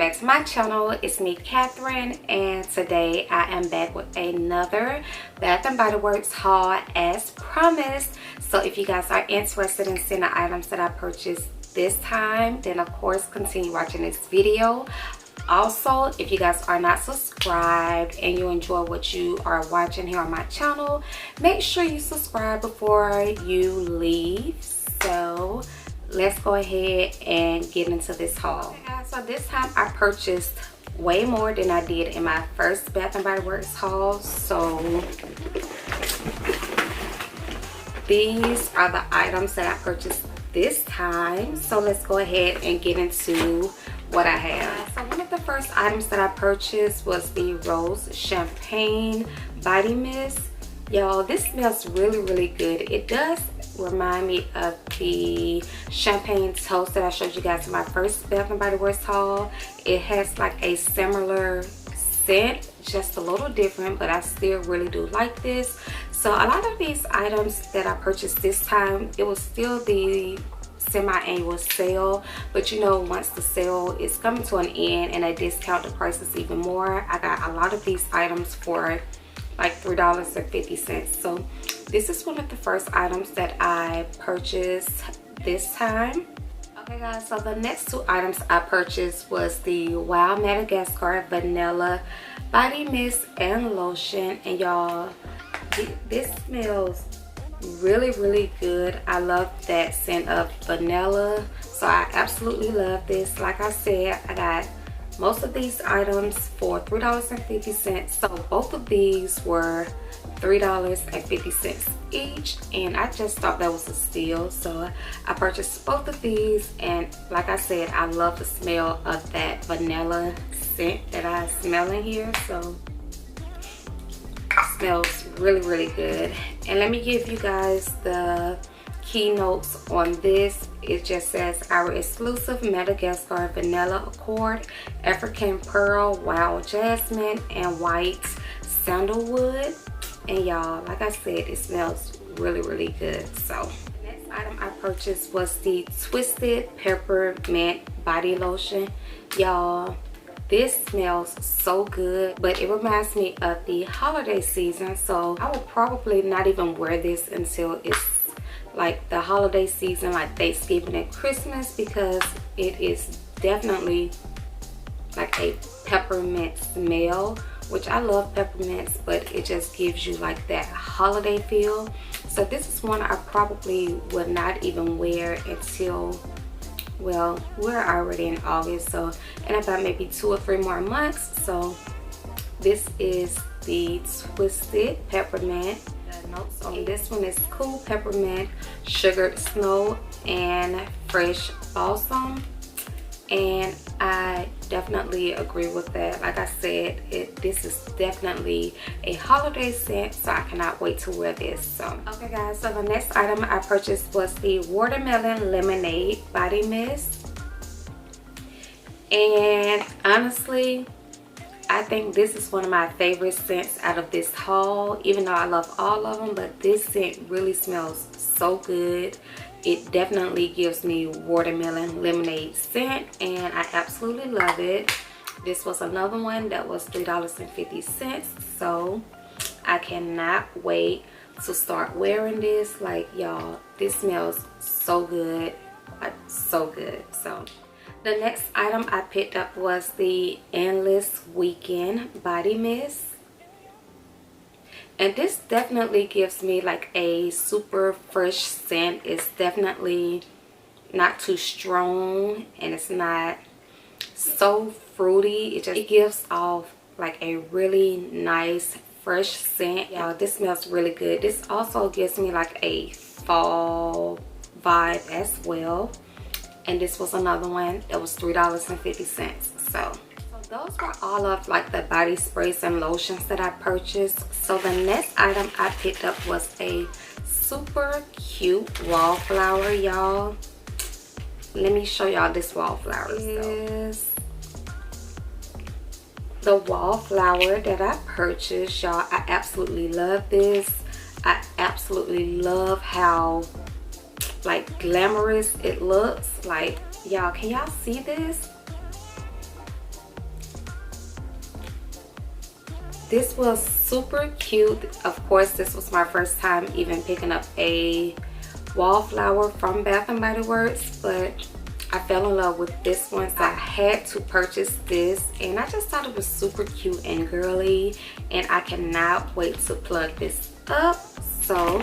back to my channel. It's me, Catherine, and today I am back with another Bath and Body Works haul as promised. So if you guys are interested in seeing the items that I purchased this time, then of course continue watching this video. Also, if you guys are not subscribed and you enjoy what you are watching here on my channel, make sure you subscribe before you leave. So let's go ahead and get into this haul. Okay, so this time I purchased way more than I did in my first Bath and Body Works haul. So these are the items that I purchased this time. So let's go ahead and get into what I have. So one of the first items that I purchased was the Rose Champagne Body Mist. Y'all, this smells really good. It does remind me of the Champagne Toast that I showed you guys in my first Bath and Body Works haul. It has like a similar scent, just a little different, but I still really do like this. So a lot of these items that I purchased this time, it was still the semi-annual sale, but you know, once the sale is coming to an end and they discount the prices even more, I got a lot of these items for like $3.50. So this is one of the first items that I purchased this time. Okay guys, so the next two items I purchased was the Wild Madagascar Vanilla Body Mist and Lotion. And y'all, this smells really good. I love that scent of vanilla, so I absolutely love this. Like I said, I got most of these items for $3.50. So both of these were $3.50 each, and I just thought that was a steal. So I purchased both of these, and like I said, I love the smell of that vanilla scent that I smell in here. So it smells really good. And let me give you guys the keynotes on this. It just says our exclusive Madagascar Vanilla Accord, African Pearl, Wild Jasmine, and White Sandalwood. And y'all, like I said, it smells really good. So the next item I purchased was the Twisted Peppermint Body Lotion. Y'all, this smells so good, but it reminds me of the holiday season. So I will probably not even wear this until it's like the holiday season, like Thanksgiving and Christmas, because it is definitely like a peppermint smell, which I love peppermints, but it just gives you like that holiday feel. So this is one I probably would not even wear until, well, we're already in August, so in about maybe 2 or 3 more months. So this is the Twisted Peppermint. The notes on this one is cool peppermint, sugared snow, and fresh balsam. And I definitely agree with that. Like I said, this is definitely a holiday scent, so I cannot wait to wear this. So okay guys, so the next item I purchased was the Watermelon Lemonade Body Mist. And honestly, I think this is one of my favorite scents out of this haul, even though I love all of them, but this scent really smells so good. It definitely gives me watermelon lemonade scent, and I absolutely love it. This was another one that was $3.50, so I cannot wait to start wearing this. Like y'all, this smells so good, like so good. So the next item I picked up was the Endless Weekend Body Mist. And this definitely gives me like a super fresh scent. It's definitely not too strong, and it's not so fruity. It gives off like a really nice fresh scent. Y'all, this smells really good. This also gives me like a fall vibe as well. And this was another one that was $3.50. So those were all of like the body sprays and lotions that I purchased. So the next item I picked up was a super cute wallflower, y'all. Let me show y'all this wallflower. This is the wallflower that I purchased, y'all. I absolutely love this. I absolutely love how like glamorous it looks. Like, y'all, can y'all see this? this was super cute. Of course, this was my first time even picking up a wallflower from Bath and Body Works, but I fell in love with this one, so I had to purchase this, and I just thought it was super cute and girly, and I cannot wait to plug this up. So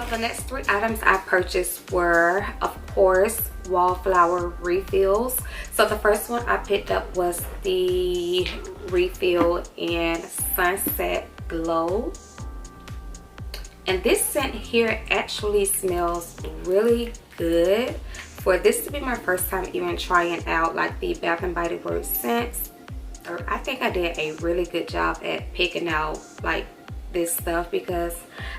the next 3 items I purchased were, of course, wallflower refills. So the first one I picked up was the refill in Sunset Glow, and this scent here actually smells really good. For this to be my first time even trying out like the Bath and Body Works scents, I think I did a really good job at picking out like this stuff, because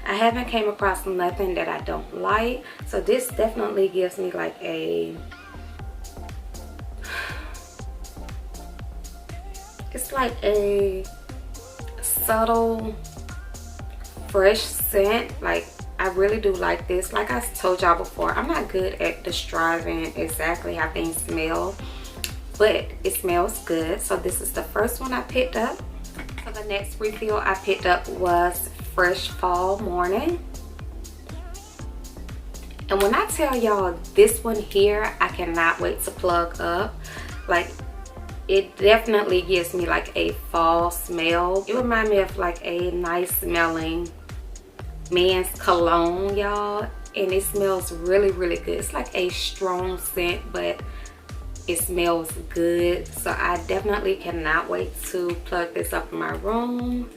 I haven't came across nothing that I don't like. So this definitely gives me like a, it's like a subtle fresh scent. Like, I really do like this. Like I told y'all before, I'm not good at describing exactly how things smell, but it smells good. So this is the first one I picked up. So the next refill I picked up was Fresh Fall Morning. And when I tell y'all this one here, I cannot wait to plug up. Like, it definitely gives me like a fall smell. It reminds me of like a nice smelling men's cologne, y'all, and it smells really, really good. It's like a strong scent, but it smells good. So I definitely cannot wait to plug this up in my room.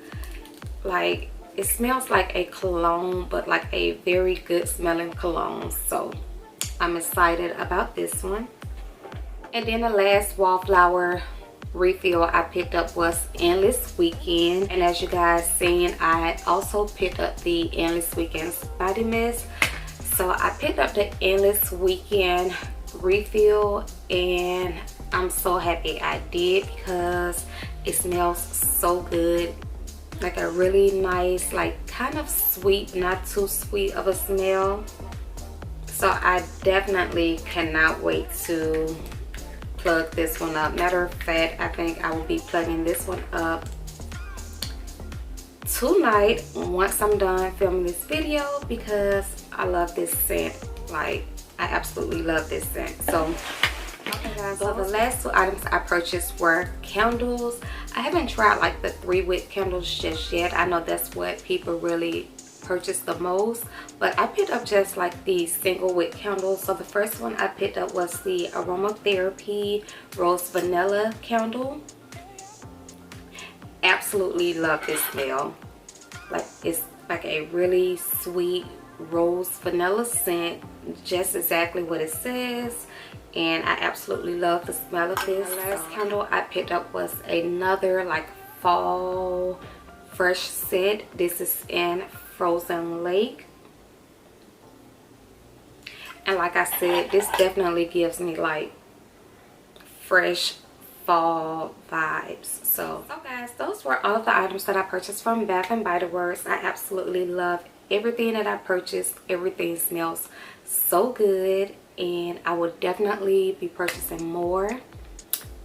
Like, it smells like a cologne, but like a very good smelling cologne. So I'm excited about this one. And then the last wallflower refill I picked up was Endless Weekend, and as you guys seen, I also picked up the Endless Weekend's body mist. So I picked up the Endless Weekend refill, and I'm so happy I did, because it smells so good. Like a really nice, like kind of sweet, not too sweet of a smell. So I definitely cannot wait to plug this one up. Matter of fact, I think I will be plugging this one up tonight once I'm done filming this video, because I love this scent. Like, I absolutely love this scent. So okay guys, so the last 2 items I purchased were candles. I haven't tried like the 3-wick candles just yet. I know that's what people really purchase the most, but I picked up just like the single wick candles. So the first one I picked up was the Aromatherapy Rose Vanilla candle. Absolutely love this smell. Like, it's like a really sweet rose vanilla scent, just exactly what it says, and I absolutely love the smell of this. The last candle I picked up was another like fall fresh scent. This is in Frozen Lake, and like I said, this definitely gives me like fresh fall vibes. So guys, those were all of the items that I purchased from Bath and Body Works. I absolutely love everything that I purchased. Everything smells so good, and I will definitely be purchasing more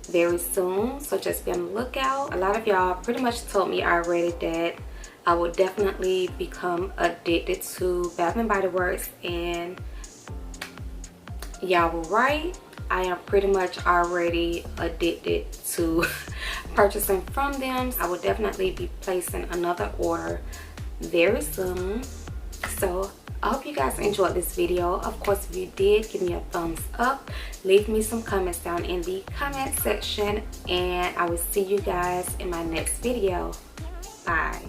very soon, so just be on the lookout. A lot of y'all pretty much told me already that I will definitely become addicted to Bath and Body Works, and y'all were right. I am pretty much already addicted to purchasing from them. I will definitely be placing another order very soon. So I hope you guys enjoyed this video. Of course, if you did, give me a thumbs up, leave me some comments down in the comment section, and I will see you guys in my next video. Bye.